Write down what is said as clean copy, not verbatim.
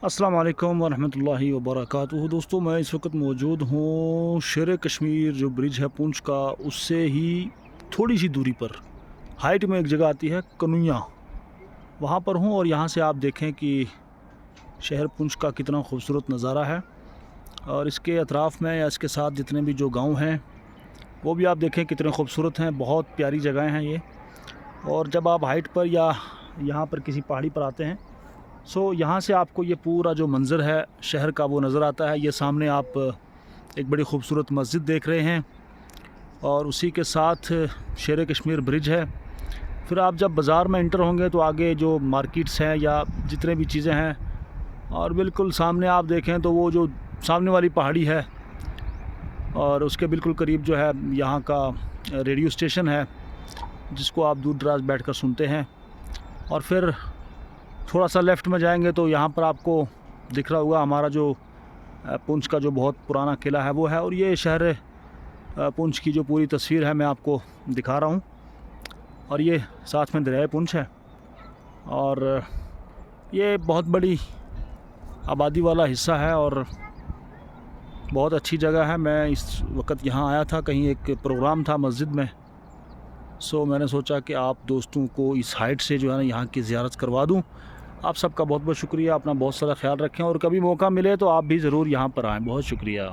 अस्सलाम वालेकुम वरहमतुल्लाहि वबरकातुहू। दोस्तों, मैं इस वक्त मौजूद हूँ शेर कश्मीर जो ब्रिज है पुंछ का, उससे ही थोड़ी सी दूरी पर हाइट में एक जगह आती है कनुया, वहाँ पर हूँ। और यहाँ से आप देखें कि शहर पुंछ का कितना खूबसूरत नज़ारा है, और इसके अतराफ़ में या इसके साथ जितने भी जो गांव हैं वो भी आप देखें कितने खूबसूरत हैं। बहुत प्यारी जगह हैं ये। और जब आप हाइट पर या यहाँ पर किसी पहाड़ी पर आते हैं, यहाँ से आपको ये पूरा जो मंज़र है शहर का वो नज़र आता है। ये सामने आप एक बड़ी खूबसूरत मस्जिद देख रहे हैं, और उसी के साथ शेर कश्मीर ब्रिज है। फिर आप जब बाज़ार में एंटर होंगे तो आगे जो मार्केट्स हैं या जितने भी चीज़ें हैं, और बिल्कुल सामने आप देखें तो वो जो सामने वाली पहाड़ी है, और उसके बिल्कुल करीब जो है यहाँ का रेडियो स्टेशन है जिसको आप दूर दराज बैठ कर सुनते हैं। और फिर थोड़ा सा लेफ़्ट में जाएंगे तो यहाँ पर आपको दिख रहा होगा हमारा जो पुंछ का जो बहुत पुराना किला है वो है। और ये शहर पुंछ की जो पूरी तस्वीर है मैं आपको दिखा रहा हूँ। और ये साथ में दरिया पुंछ है, और ये बहुत बड़ी आबादी वाला हिस्सा है और बहुत अच्छी जगह है। मैं इस वक्त यहाँ आया था, कहीं एक प्रोग्राम था मस्जिद में, मैंने सोचा कि आप दोस्तों को इस हाइट से जो है ना यहाँ की ज़ियारत करवा दूँ। आप सबका बहुत बहुत शुक्रिया। अपना बहुत सारा ख्याल रखें, और कभी मौका मिले तो आप भी ज़रूर यहाँ पर आएँ। बहुत शुक्रिया।